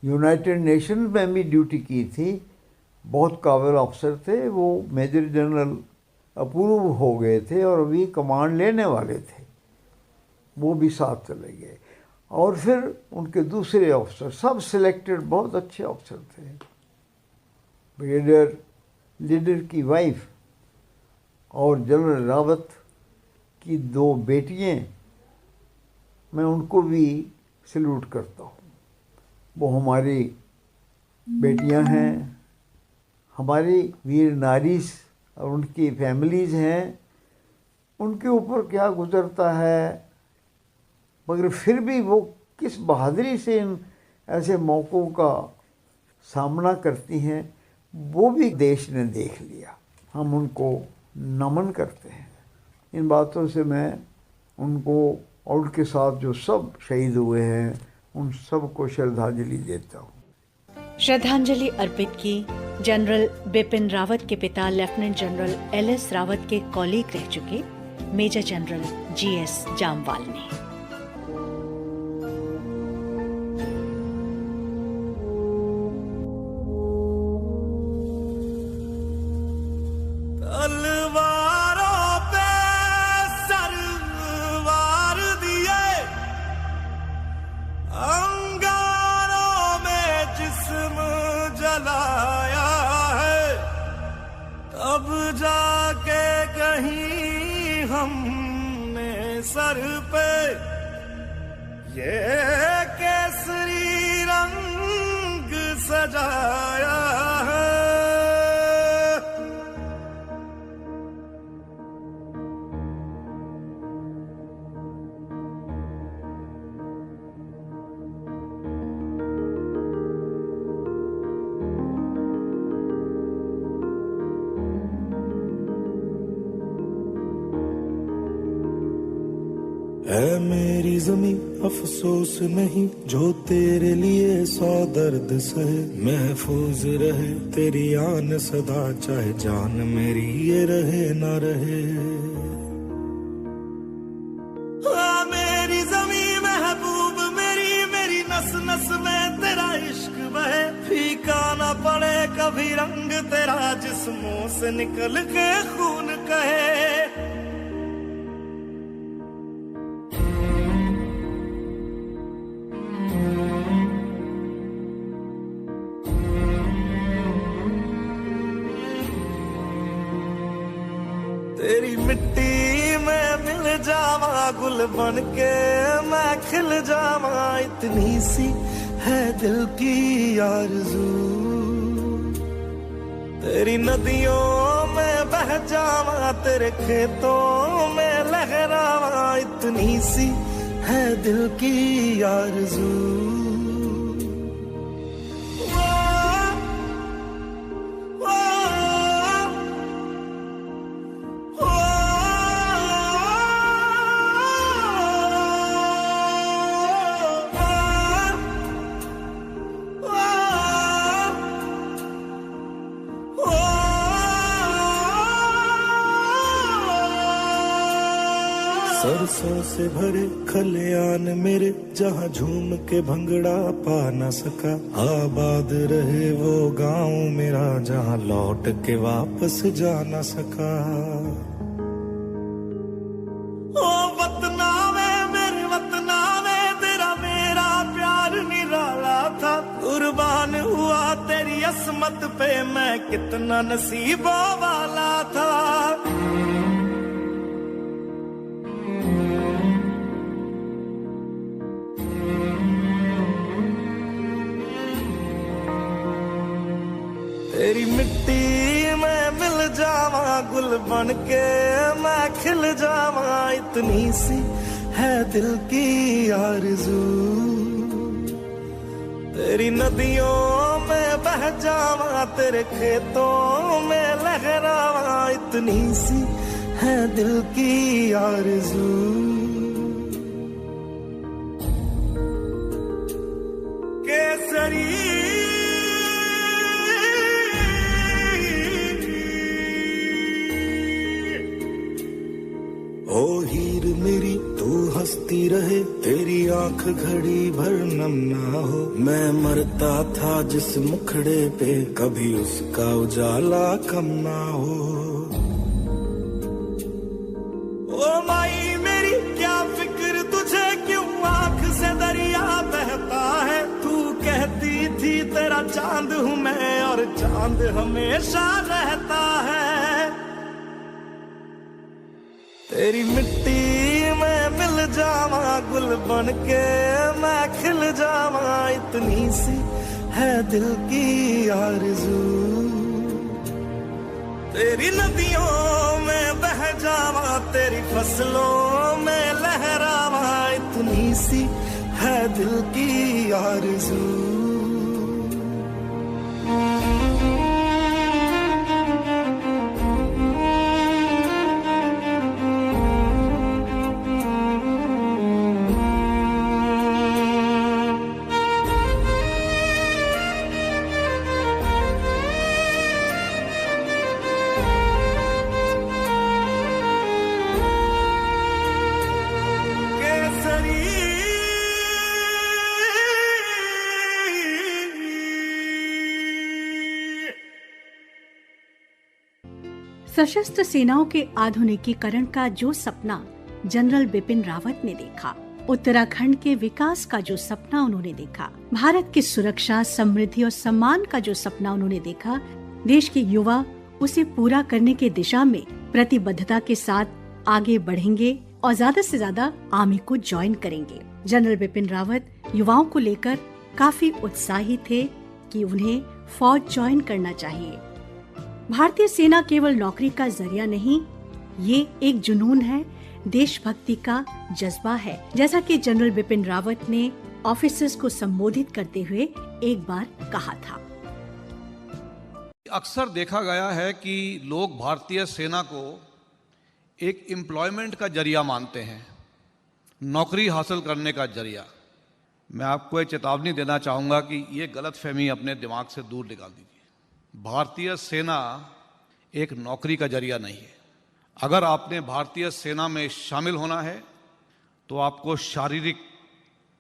यूनाइटेड नेशन में भी ड्यूटी की थी, बहुत काबिल अफसर थे। वो मेजर जनरल अप्रूव हो गए थे और अभी कमांड लेने वाले थे, वो भी साथ चले गए। और फिर उनके दूसरे अफसर सब सिलेक्टेड बहुत अच्छे अफसर थे। ब्रिगेडियर लीडर की वाइफ और जनरल रावत की 2 बेटियां, मैं उनको भी सल्यूट करता हूँ। वो हमारी बेटियां हैं, हमारी वीर नारी और उनकी फैमिलीज़ हैं। उनके ऊपर क्या गुजरता है, मगर फिर भी वो किस बहादुरी से इन ऐसे मौक़ों का सामना करती हैं, वो भी देश ने देख लिया। हम उनको नमन करते हैं। इन बातों से मैं उनको और उनके साथ जो सब शहीद हुए हैं, उन सब को श्रद्धांजलि देता हूँ। श्रद्धांजलि अर्पित की जनरल बिपिन रावत के पिता लेफ्टिनेंट जनरल एलएस रावत के कॉलीग रह चुके मेजर जनरल जीएस जामवाल ने। तलवारों पे सरवार दिए सर पे ये केसरी रंग सजाया है। है मेरी ज़मीं अफसोस नहीं जो तेरे लिए 100 दर्द सहे, महफूज रहे तेरी आन सदा चाहे जान मेरी ये रहे ना रहे। मेरी ज़मीं महबूब मेरी नस नस में तेरा इश्क बहे, फीका ना पड़े कभी रंग तेरा जिस्मों से निकल के खून कहे। तेरी मिट्टी में मिल जावा गुल बन के मैं खिल जावा, इतनी सी है दिल की आरज़ू। तेरी नदियों में बह जावा तेरे खेतों में लहरावा, इतनी सी है दिल की आरज़ू। सरसों से भरे खलियान मेरे जहाँ झूम के भंगड़ा पा न सका, आबाद रहे वो गांव मेरा जहाँ लौट के वापस जा न सका। ओ वतना में मेरे वतना में तेरा मेरा प्यार निराला था, कुर्बान हुआ तेरी असमत पे मैं कितना नसीबों वाला था। तेरी मिट्टी में मिल जावा गुल बन के मैं खिल जावा, इतनी सी है दिल की आरज़ू। तेरी नदियों में बह जावा तेरे खेतों में लहरावा, इतनी सी है दिल की आरज़ू। केसरी ओ हीर मेरी तू हंसती रहे, तेरी आंख घड़ी भर नम ना हो। मैं मरता था जिस मुखड़े पे कभी उसका उजाला कम ना हो। ओ माई मेरी क्या फिक्र तुझे क्यों आंख से दरिया बहता है, तू कहती थी तेरा चांद हूँ मैं और चांद हमेशा रहता है। तेरी मिट्टी में मिल जावा गुल बन के मैं खिल जावा, इतनी सी है दिल की आरज़ू। तेरी नदियों में बह जावा तेरी फसलों में लहरावा, इतनी सी है दिल की आरज़ू। सशस्त्र सेनाओं के आधुनिकीकरण का जो सपना जनरल बिपिन रावत ने देखा, उत्तराखंड के विकास का जो सपना उन्होंने देखा, भारत की सुरक्षा, समृद्धि और सम्मान का जो सपना उन्होंने देखा, देश के युवा उसे पूरा करने की दिशा में प्रतिबद्धता के साथ आगे बढ़ेंगे और ज्यादा से ज्यादा आर्मी को ज्वाइन करेंगे। जनरल बिपिन रावत युवाओं को लेकर काफी उत्साही थे कि उन्हें फौज ज्वाइन करना चाहिए। भारतीय सेना केवल नौकरी का जरिया नहीं, ये एक जुनून है, देशभक्ति का जज्बा है, जैसा कि जनरल बिपिन रावत ने ऑफिसर्स को संबोधित करते हुए एक बार कहा था। अक्सर देखा गया है कि लोग भारतीय सेना को एक एम्प्लॉयमेंट का जरिया मानते हैं, नौकरी हासिल करने का जरिया। मैं आपको एक चेतावनी देना चाहूँगा कि ये गलतफहमी अपने दिमाग से दूर निकाल दीजिए। भारतीय सेना एक नौकरी का जरिया नहीं है। अगर आपने भारतीय सेना में शामिल होना है तो आपको शारीरिक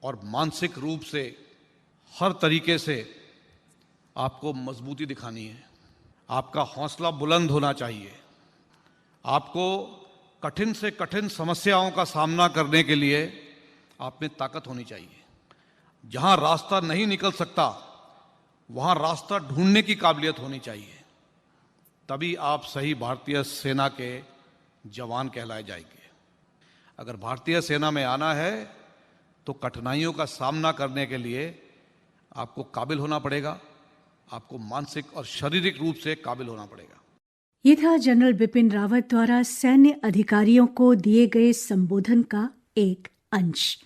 और मानसिक रूप से हर तरीके से आपको मजबूती दिखानी है। आपका हौसला बुलंद होना चाहिए। आपको कठिन से कठिन समस्याओं का सामना करने के लिए आप में ताकत होनी चाहिए। जहां रास्ता नहीं निकल सकता वहां रास्ता ढूंढने की काबिलियत होनी चाहिए। तभी आप सही भारतीय सेना के जवान कहलाए जाएंगे। अगर भारतीय सेना में आना है तो कठिनाइयों का सामना करने के लिए आपको काबिल होना पड़ेगा। आपको मानसिक और शारीरिक रूप से काबिल होना पड़ेगा। ये था जनरल बिपिन रावत द्वारा सैन्य अधिकारियों को दिए गए संबोधन का एक अंश।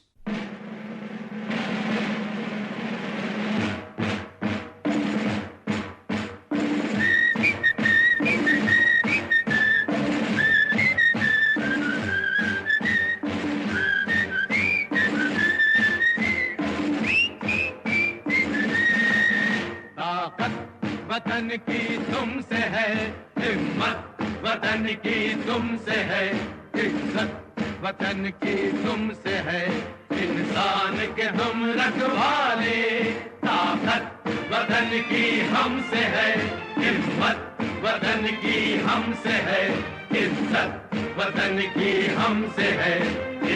वतन की तुमसे है, हिम्मत वतन की तुमसे है, इज्जत वतन की तुमसे है, इंसान के हम रखवाले। ताकत वतन की हमसे है, हिम्मत वतन की हमसे है, इज्जत वतन की हमसे है,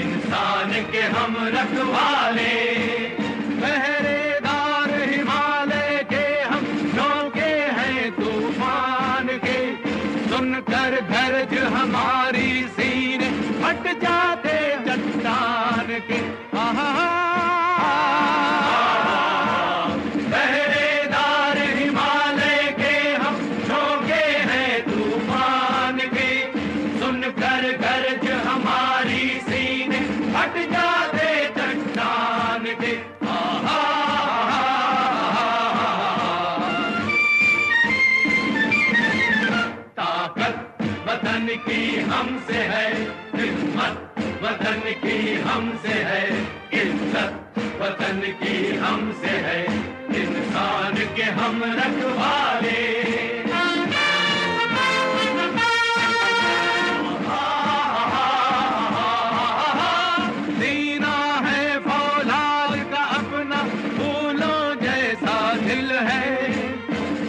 इंसान के हम रखवाले। पहरेदार हिमालय के हम झोंके हैं तूफान के, सुनकर गरज हमारी सीने फट जाते चट्टान के। पहरेदार हिमालय के हम झोंके हैं तूफान के, सुनकर गरज हमारी सीने फट जाते चट्टान के। वतन की हमसे है, हिम्मत वतन की हमसे है, इज्जत वतन की हमसे है, इंसान के हम रखवाले। सीना है फौलाद का अपना, फूलों जैसा दिल है,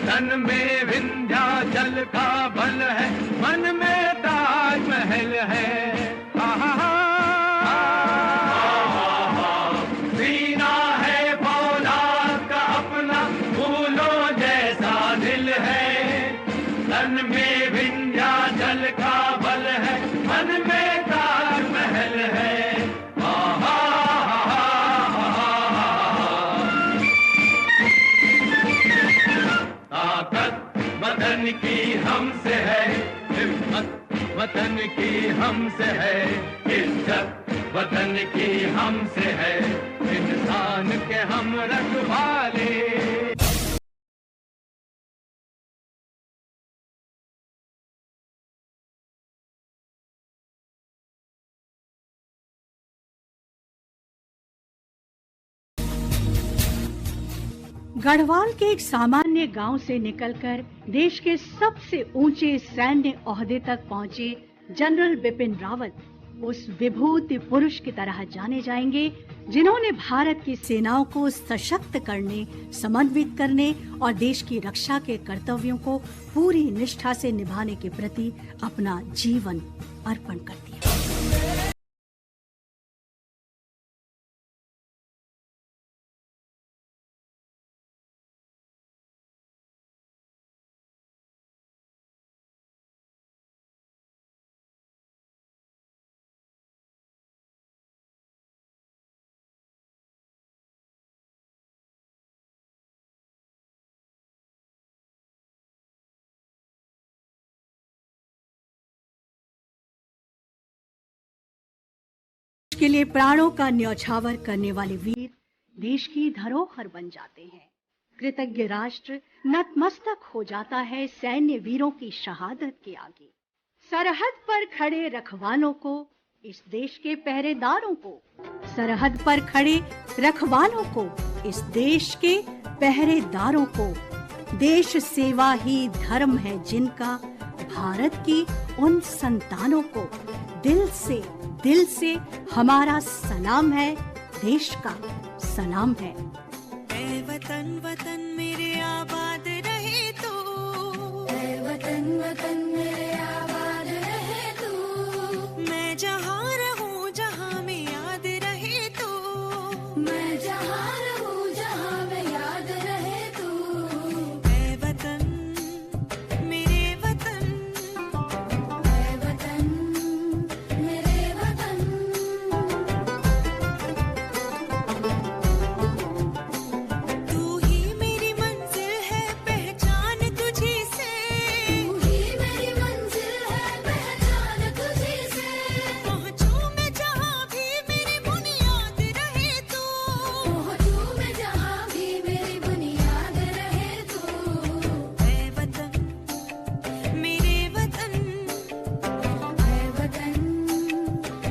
तन में विंध्याचल का बल है, मन में ताजमहल है। सीना है फौलाद का अपना, फूलों जैसा दिल है, तन में विंध्याचल का बल है, मन में ताजमहल है। ताकत वतन की हमसे है, हिम्मत वतन की हमसे है, इज्जत वतन की हमसे है, इंसान के हम रखवाले। गढ़वाल के एक सामान्य गांव से निकलकर देश के सबसे ऊंचे सैन्य ओहदे तक पहुंचे जनरल बिपिन रावत उस विभूति पुरुष की तरह जाने जाएंगे जिन्होंने भारत की सेनाओं को सशक्त करने, समन्वित करने और देश की रक्षा के कर्तव्यों को पूरी निष्ठा से निभाने के प्रति अपना जीवन अर्पण कर दिया। के लिए प्राणों का न्यौछावर करने वाले वीर देश की धरोहर बन जाते हैं। कृतज्ञ राष्ट्र नतमस्तक हो जाता है सैन्य वीरों की शहादत के आगे। सरहद पर खड़े रखवालों को, इस देश के पहरेदारों को, सरहद पर खड़े रखवालों को, इस देश के पहरेदारों को, देश सेवा ही धर्म है जिनका, भारत की उन संतानों को दिल से हमारा सलाम है, देश का सलाम है। ऐ वतन वतन मेरे आबाद रहे तू, ऐ वतन वतन मेरे आबाद रहे तू, मैं जहाँ रहूँ जहाँ में याद रहे तू, मैं जहाँ रहूँ जहाँ में याद रहे तू। ऐ वतन मेरे वतन, ऐ वतन मेरे वतन, तू ही मेरी मंजिल है पहचान तुझी से, तू ही मेरी मंजिल है पहचान तुझी से, पहुँचूं मैं जहाँ भी मेरी बुनियाद रहे तू, पहुँचूं मैं जहाँ भी मेरी बुनियाद रहे तू। ऐ वतन मेरे वतन, ऐ वतन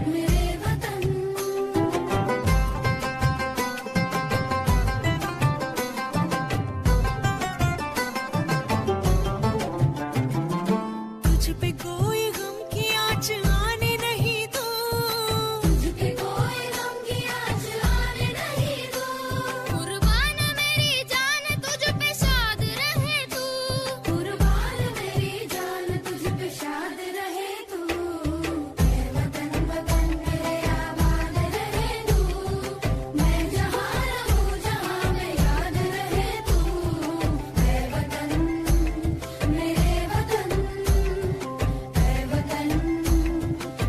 मेरे वतन। तुझ पे कोई गम की आँच आने नहीं दूँ, तुझ पे कोई गम की आँच आने नहीं दूँ, कुर्बान मेरी जान तुझ पे शाद रहे तू, कुर्बान मेरी जान तुझ पे शाद रहे तू। ऐ वतन वतन मेरे आबाद रहे तू, मैं जहाँ रहूँ जहाँ में याद रहे तू। ऐ वतन मेरे वतन, ऐ वतन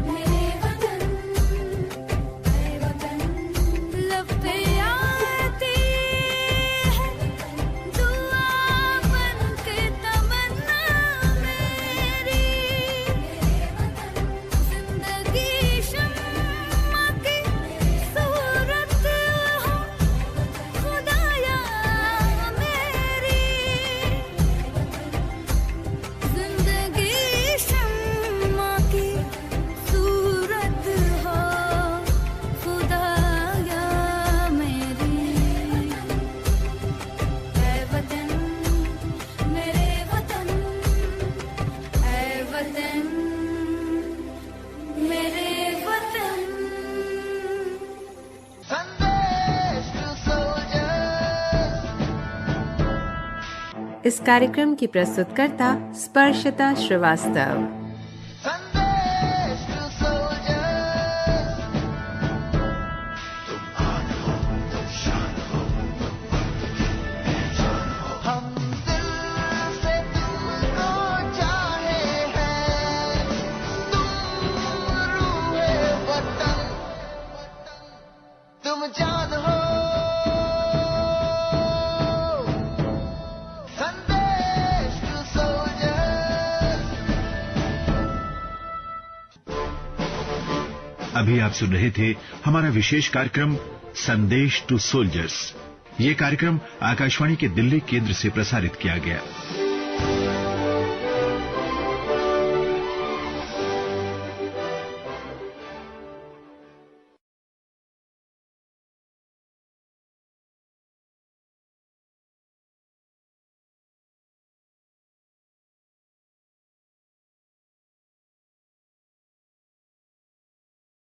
मेरे वतन, ऐ वतन। लब पे आती है दुआ बन के तमन्ना मेरी, जिंदगी शम्मा की सूरत हो खुदाया मेरी, जिंदगी शम्मा की सूरत हो खुदाया मेरी। ऐ वतन मेरे वतन, ऐ वतन मेरे वतन। इस कार्यक्रम की प्रस्तुतकर्ता स्पर्शिता श्रीवास्तव। हम दिल से तुमको चाहे हैं, तुम रूहे वतन, तुम जान हो। संदेश टू सोल्जर्स। अभी आप सुन रहे थे हमारा विशेष कार्यक्रम संदेश टू सोल्जर्स। ये कार्यक्रम आकाशवाणी के दिल्ली केंद्र से प्रसारित किया गया।